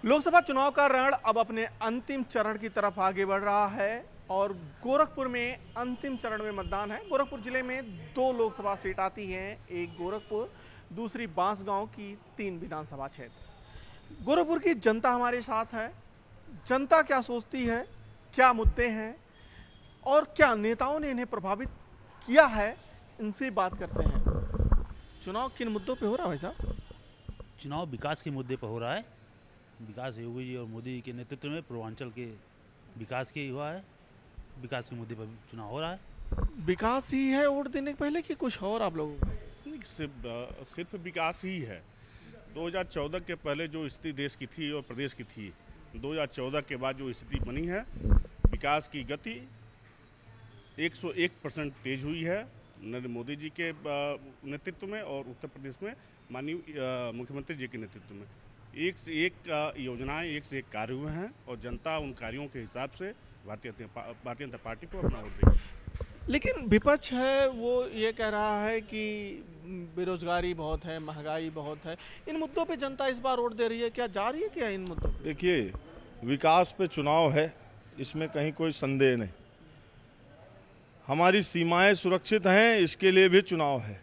लोकसभा चुनाव का रण अब अपने अंतिम चरण की तरफ आगे बढ़ रहा है और गोरखपुर में अंतिम चरण में मतदान है। गोरखपुर जिले में 2 लोकसभा सीट आती हैं, एक गोरखपुर, दूसरी बांसगांव की 3 विधानसभा क्षेत्र। गोरखपुर की जनता हमारे साथ है। जनता क्या सोचती है, क्या मुद्दे हैं और क्या नेताओं ने इन्हें प्रभावित किया है, इनसे बात करते हैं। चुनाव किन मुद्दों पे हो रहा है भाई साहब? चुनाव विकास के मुद्दे पर हो रहा है। विकास योगी जी और मोदी जी के नेतृत्व में पूर्वांचल के विकास के हुआ है। विकास के मुद्दे पर चुनाव हो रहा है। विकास ही है वोट देने के पहले कि कुछ और आप लोगों को? सिर्फ विकास ही है। 2014 के पहले जो स्थिति देश की थी और प्रदेश की थी, 2014 के बाद जो स्थिति बनी है, विकास की गति 101% तेज हुई है नरेंद्र मोदी जी के नेतृत्व में और उत्तर प्रदेश में माननीय मुख्यमंत्री जी के नेतृत्व में एक से एक योजनाएं, एक से एक कार्य हुए हैं और जनता उन कार्यों के हिसाब से भारतीय जनता पार्टी को अपना वोट देगी। लेकिन विपक्ष है वो ये कह रहा है कि बेरोजगारी बहुत है, महंगाई बहुत है। इन मुद्दों पे जनता इस बार वोट दे रही है, क्या जा रही है क्या इन मुद्दों पे? देखिए, विकास पे चुनाव है, इसमें कहीं कोई संदेह नहीं। हमारी सीमाएं सुरक्षित हैं, इसके लिए भी चुनाव है।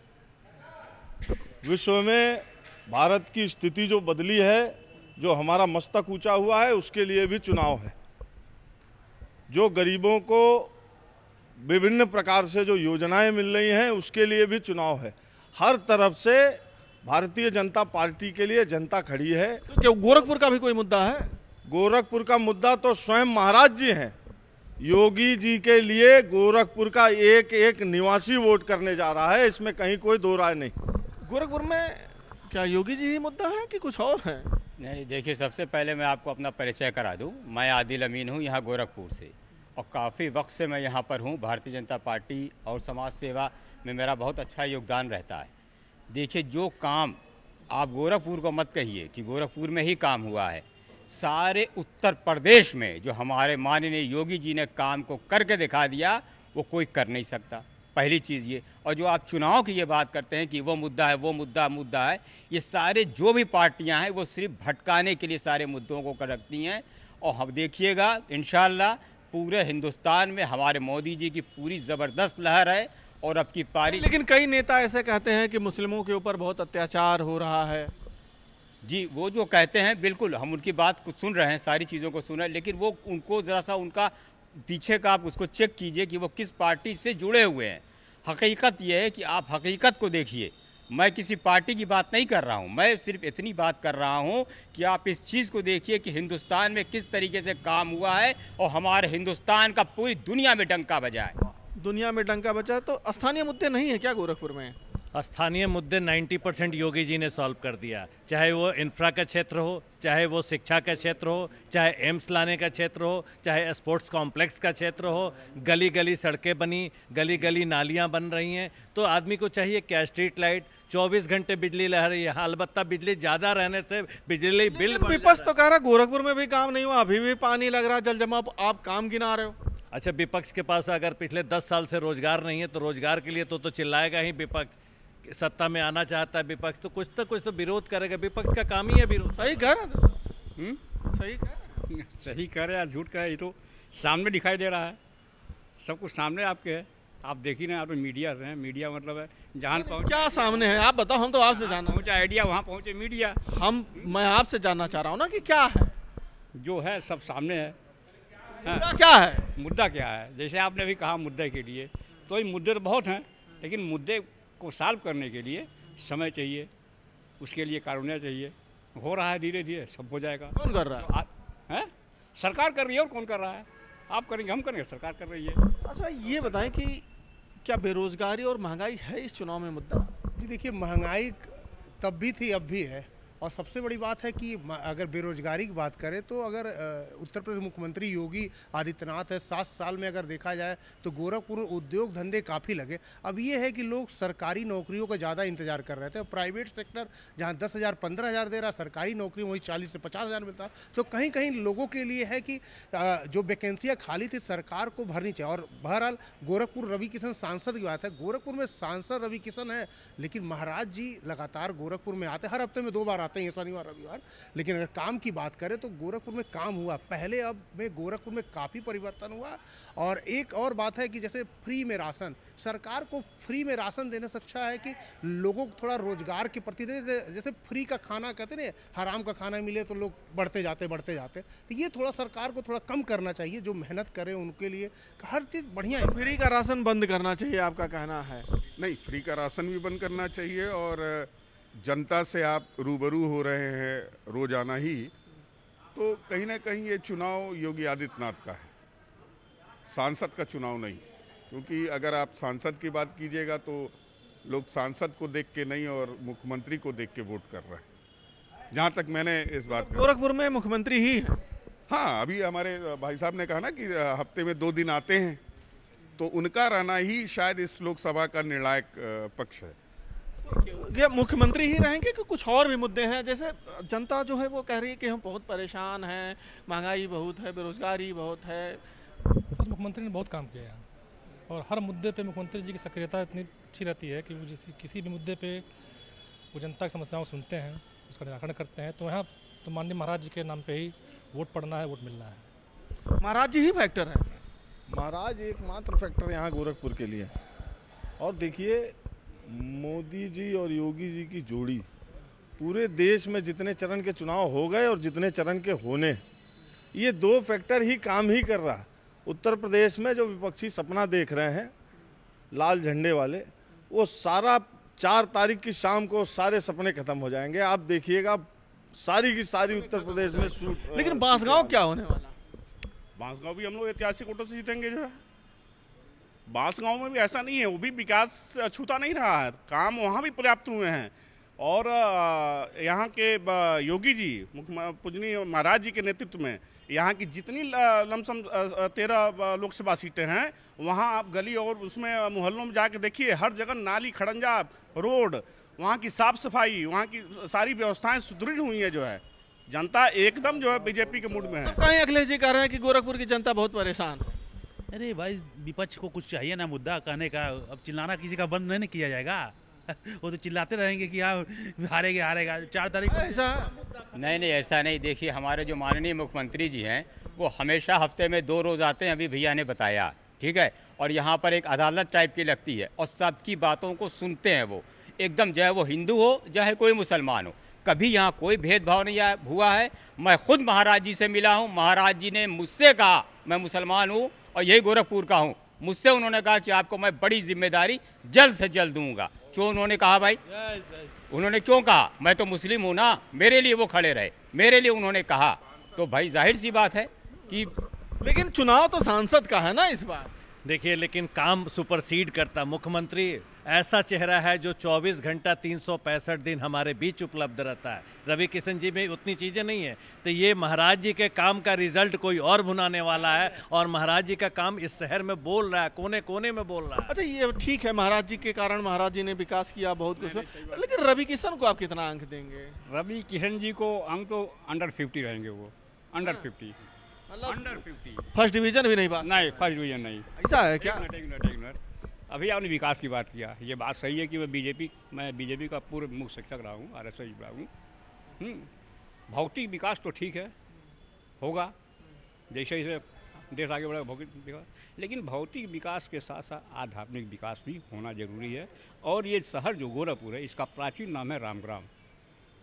विश्व में भारत की स्थिति जो बदली है, जो हमारा मस्तक ऊंचा हुआ है, उसके लिए भी चुनाव है। जो गरीबों को विभिन्न प्रकार से जो योजनाएं मिल रही हैं, उसके लिए भी चुनाव है। हर तरफ से भारतीय जनता पार्टी के लिए जनता खड़ी है। तो गोरखपुर का भी कोई मुद्दा है? गोरखपुर का मुद्दा तो स्वयं महाराज जी हैं। योगी जी के लिए गोरखपुर का एक एक निवासी वोट करने जा रहा है, इसमें कहीं कोई दो राय नहीं। गोरखपुर में क्या योगी जी ही मुद्दा है कि कुछ और है? नहीं, देखिए, सबसे पहले मैं आपको अपना परिचय करा दूं। मैं आदिल अमीन हूं, यहाँ गोरखपुर से, और काफ़ी वक्त से मैं यहाँ पर हूँ। भारतीय जनता पार्टी और समाज सेवा में मेरा बहुत अच्छा योगदान रहता है। देखिए, जो काम आप गोरखपुर को मत कहिए कि गोरखपुर में ही काम हुआ है, सारे उत्तर प्रदेश में जो हमारे माननीय योगी जी ने काम को करके दिखा दिया, वो कोई कर नहीं सकता। पहली चीज़ ये। और जो आप चुनाव की ये बात करते हैं कि वो मुद्दा है, वो मुद्दा है, ये सारे जो भी पार्टियां हैं वो सिर्फ भटकाने के लिए सारे मुद्दों को कर रखती हैं। और हम देखिएगा, इंशाल्लाह पूरे हिंदुस्तान में हमारे मोदी जी की पूरी ज़बरदस्त लहर है और अब की पारी। लेकिन कई नेता ऐसे कहते हैं कि मुस्लिमों के ऊपर बहुत अत्याचार हो रहा है। जी, वो जो कहते हैं, बिल्कुल हम उनकी बात को सुन रहे हैं, सारी चीज़ों को सुन रहे हैं, लेकिन वो उनको ज़रा सा उनका पीछे का आप उसको चेक कीजिए कि वो किस पार्टी से जुड़े हुए हैं। हकीकत ये है कि आप हकीकत को देखिए। मैं किसी पार्टी की बात नहीं कर रहा हूँ, मैं सिर्फ इतनी बात कर रहा हूँ कि आप इस चीज़ को देखिए कि हिंदुस्तान में किस तरीके से काम हुआ है और हमारे हिंदुस्तान का पूरी दुनिया में डंका बजा है। दुनिया में डंका बजा। तो स्थानीय मुद्दे नहीं है क्या गोरखपुर में? स्थानीय मुद्दे 90% योगी जी ने सॉल्व कर दिया। चाहे वो इंफ्रा का क्षेत्र हो, चाहे वो शिक्षा का क्षेत्र हो, चाहे एम्स लाने का क्षेत्र हो, चाहे स्पोर्ट्स कॉम्प्लेक्स का क्षेत्र हो, गली गली सड़कें बनी, गली गली नालियां बन रही हैं। तो आदमी को चाहिए क्या? स्ट्रीट लाइट, 24 घंटे बिजली लह रही है। अलबत्ता बिजली ज़्यादा रहने से बिजली बिल। विपक्ष तो कह रहा गोरखपुर में भी काम नहीं हुआ, अभी भी पानी लग रहा, जल जमाव, आप काम गिना रहे हो। अच्छा, विपक्ष के पास अगर पिछले 10 साल से रोजगार नहीं है तो रोजगार के लिए तो चिल्लाएगा ही। विपक्ष सत्ता में आना चाहता है विपक्ष, तो कुछ तो विरोध करेगा। विपक्ष का काम ही है विरोध। सही कह रहे? सही कह रहे या झूठ कह रहे, ये तो सामने दिखाई दे रहा है। सब कुछ सामने आपके है, आप देख ही रहे हैं। आप तो मीडिया से हैं। मीडिया मतलब है जहाँ पहुँच। क्या सामने है आप बताओ, हम तो आपसे जानना पहुँचा आइडिया, वहाँ पहुँचे मीडिया। मैं आपसे जानना चाह रहा हूँ ना कि क्या है जो है, सब सामने है। मुद्दा क्या है? मुद्दा क्या है, जैसे आपने भी कहा मुद्दे के लिए, तो ये मुद्दे तो बहुत हैं, लेकिन मुद्दे को सॉल्व करने के लिए समय चाहिए, उसके लिए कानून चाहिए। हो रहा है, धीरे धीरे सब हो जाएगा। कौन कर रहा है? सरकार कर रही है। और कौन कर रहा है? आप करेंगे, हम करेंगे, सरकार कर रही है। अच्छा, ये बताएं कि क्या बेरोजगारी और महंगाई है इस चुनाव में मुद्दा? जी देखिए, महंगाई तब भी थी, अब भी है। और सबसे बड़ी बात है कि अगर बेरोजगारी की बात करें तो अगर उत्तर प्रदेश मुख्यमंत्री योगी आदित्यनाथ है, 7 साल में अगर देखा जाए तो गोरखपुर उद्योग धंधे काफ़ी लगे। अब ये है कि लोग सरकारी नौकरियों का ज़्यादा इंतजार कर रहे थे। प्राइवेट सेक्टर जहाँ 10,000 15,000 दे रहा, सरकारी नौकरी वही 40 से 50,000 मिलता। तो कहीं कहीं लोगों के लिए है कि जो वैकेंसियाँ खाली थी सरकार को भरनी चाहिए। और बहरहाल गोरखपुर रवि किशन सांसद की बात है, गोरखपुर में सांसद रवि किशन है, लेकिन महाराज जी लगातार गोरखपुर में आते, हर हफ्ते में 2 बार आते आते हैं शनिवार रविवार, लेकिन अगर काम की बात करें तो गोरखपुर में काम हुआ पहले, अब में गोरखपुर में काफ़ी परिवर्तन हुआ। और एक और बात है कि जैसे फ्री में राशन, सरकार को फ्री में राशन देने से अच्छा है कि लोगों को थोड़ा रोजगार के प्रति दे। जैसे फ्री का खाना कहते हैं, हराम का खाना मिले तो लोग बढ़ते जाते, तो ये थोड़ा सरकार को थोड़ा कम करना चाहिए। जो मेहनत करें उनके लिए हर चीज़ बढ़िया है। फ्री का राशन बंद करना चाहिए, आपका कहना है? नहीं, फ्री का राशन भी बंद करना चाहिए, और जनता से आप रूबरू हो रहे हैं रोजाना ही, तो कहीं ना कहीं ये चुनाव योगी आदित्यनाथ का है, सांसद का चुनाव नहीं। क्योंकि अगर आप सांसद की बात कीजिएगा तो लोग सांसद को देख के नहीं और मुख्यमंत्री को देख के वोट कर रहे हैं, जहाँ तक मैंने इस बात में। गोरखपुर में मुख्यमंत्री ही है। हाँ, अभी हमारे भाई साहब ने कहा ना कि हफ्ते में 2 दिन आते हैं, तो उनका रहना ही शायद इस लोकसभा का निर्णायक पक्ष है। ये मुख्यमंत्री ही रहेंगे कि कुछ और भी मुद्दे हैं? जैसे जनता जो है वो कह रही है कि हम बहुत परेशान हैं, महंगाई बहुत है, बेरोजगारी बहुत है। सर, मुख्यमंत्री ने बहुत काम किया है और हर मुद्दे पे मुख्यमंत्री जी की सक्रियता इतनी अच्छी रहती है कि वो किसी भी मुद्दे पे वो जनता की समस्याओं को सुनते हैं, उसका निराकरण करते हैं। तो यहाँ तो माननीय महाराज जी के नाम पे ही वोट पड़ना है, वोट मिलना है। महाराज जी ही फैक्टर है। महाराज एकमात्र फैक्टर यहाँ गोरखपुर के लिए। और देखिए, मोदी जी और योगी जी की जोड़ी पूरे देश में जितने चरण के चुनाव हो गए और जितने चरण के होने, ये 2 फैक्टर ही काम ही कर रहा है। उत्तर प्रदेश में जो विपक्षी सपना देख रहे हैं लाल झंडे वाले, वो सारा 4 तारीख की शाम को सारे सपने खत्म हो जाएंगे। आप देखिएगा सारी की सारी उत्तर प्रदेश में शूट। लेकिन बांसगांव क्या होने वाला? बांसगांव भी हम लोग ऐतिहासिक वोटों से जीतेंगे जो है। बांसगांव में भी ऐसा नहीं है, वो भी विकास छूता नहीं रहा है, काम वहाँ भी पर्याप्त हुए हैं। और यहाँ के योगी जी पूजनीय महाराज जी के नेतृत्व में यहाँ की जितनी लमसम 13 लोकसभा सीटें हैं, वहाँ आप गली और उसमें मोहल्लों में जाके देखिए, हर जगह नाली, खड़ंजा, रोड, वहाँ की साफ सफाई, वहाँ की सारी व्यवस्थाएं सुदृढ़ हुई है। जो है जनता एकदम जो है बीजेपी के मूड में है। कहीं अखिलेश जी कह रहे हैं कि गोरखपुर की जनता बहुत परेशान है। अरे भाई, विपक्ष को कुछ चाहिए ना मुद्दा कहने का। अब चिल्लाना किसी का बंद नहीं किया जाएगा। वो तो चिल्लाते रहेंगे कि हाँ हारेगा 4 तारीख। ऐसा नहीं, ऐसा नहीं। देखिए, हमारे जो माननीय मुख्यमंत्री जी हैं वो हमेशा हफ्ते में 2 रोज़ आते हैं, अभी भैया ने बताया, ठीक है। और यहाँ पर एक अदालत टाइप की लगती है और सबकी बातों को सुनते हैं वो एकदम, चाहे वो हिंदू हो चाहे कोई मुसलमान हो। कभी यहाँ कोई भेदभाव नहीं हुआ है। मैं खुद महाराज जी से मिला हूँ, महाराज जी ने मुझसे कहा, मैं मुसलमान हूँ और यही गोरखपुर का हूँ, मुझसे उन्होंने कहा कि आपको मैं बड़ी जिम्मेदारी जल्द से जल्द दूंगा। क्यों उन्होंने कहा भाई? उन्होंने क्यों कहा? मैं तो मुस्लिम हूँ ना, मेरे लिए वो खड़े रहे, मेरे लिए उन्होंने कहा। तो भाई जाहिर सी बात है कि, लेकिन चुनाव तो सांसद का है ना इस बार। देखिए, लेकिन काम सुपरसीड करता। मुख्यमंत्री ऐसा चेहरा है जो 24 घंटा 365 दिन हमारे बीच उपलब्ध रहता है। रवि किशन जी में उतनी चीज़ें नहीं है, तो ये महाराज जी के काम का रिजल्ट कोई और भुनाने वाला है। और महाराज जी का काम इस शहर में बोल रहा है, कोने कोने में बोल रहा है। अच्छा, ये ठीक है, महाराज जी के कारण महाराज जी ने विकास किया बहुत कुछ, लेकिन रवि किशन को आप कितना अंक देंगे? रवि किशन जी को अंक तो अंडर 50 रहेंगे, वो अंडर 50, अंडर 50। फर्स्ट डिवीजन भी नहीं पास? नहीं, फर्स्ट डिवीजन नहीं। ऐसा है क्या? अभी आपने विकास की बात किया, ये बात सही है कि मैं बीजेपी का पूर्व मुख्य शिक्षक रहा हूँ, RSS रहा हूँ। भौतिक विकास तो ठीक है, होगा जैसे जैसे देश आगे बढ़ेगा भौतिक विकास, लेकिन भौतिक विकास के साथ साथ आध्यात्मिक विकास भी होना जरूरी है। और ये शहर जो गोरखपुर है, इसका प्राचीन नाम है रामग्राम।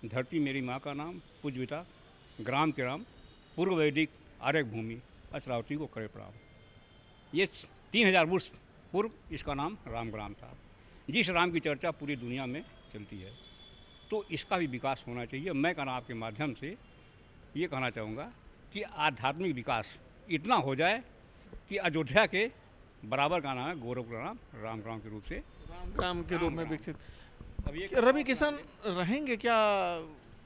धरती मेरी माँ का नाम, पूज्यता ग्राम के राम, पूर्व वैदिक आर्य भूमि, अचरावती को करे प्रणाम। ये 3000 वर्ष पूर्व इसका नाम रामग्राम था, जिस राम की चर्चा पूरी दुनिया में चलती है। तो इसका भी विकास होना चाहिए। मैं कहना आपके माध्यम से ये कहना चाहूँगा कि आध्यात्मिक विकास इतना हो जाए कि अयोध्या के बराबर का नाम है गोरखपुर का नाम रामग्राम के रूप से, रामग्राम के रूप में विकसित। अब ये रवि किशन रहेंगे क्या?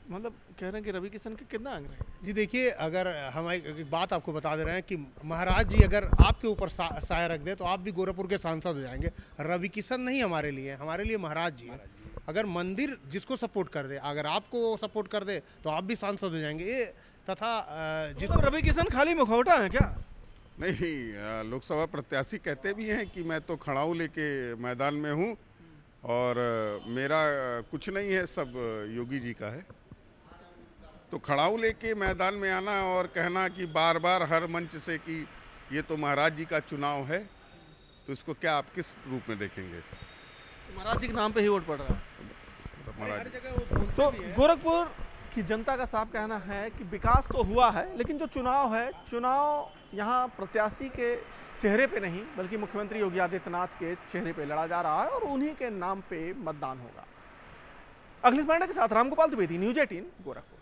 मतलब कह रहे हैं कि रवि किशन के कितना अंक रहे? जी देखिए, अगर हम एक बात आपको बता दे रहे हैं कि महाराज जी अगर आपके ऊपर साया रख दे तो आप भी गोरखपुर के सांसद हो जाएंगे। रवि किशन नहीं हमारे लिए महाराज जी हैं। अगर मंदिर जिसको सपोर्ट कर दे, अगर आपको सपोर्ट कर दे तो आप भी सांसद हो जाएंगे। ये तथा जिस रवि किशन खाली मुखौटा है क्या? नहीं, लोकसभा प्रत्याशी कहते भी हैं कि मैं तो खड़ाऊ लेके मैदान में हूँ और मेरा कुछ नहीं है, सब योगी जी का है। तो खड़ाऊ लेके मैदान में आना और कहना कि बार बार हर मंच से कि ये तो महाराज जी का चुनाव है, तो इसको क्या आप किस रूप में देखेंगे? महाराज जी के नाम पे ही वोट पड़ रहा है। महाराज तो गोरखपुर की जनता का साफ कहना है कि विकास तो हुआ है, लेकिन जो चुनाव है, चुनाव यहाँ प्रत्याशी के चेहरे पे नहीं बल्कि मुख्यमंत्री योगी आदित्यनाथ के चेहरे पे लड़ा जा रहा है और उन्हीं के नाम पे मतदान होगा। अखिलेश पांडे के साथ रामगोपाल द्विवेदी, न्यूज़ 18 गोरखपुर।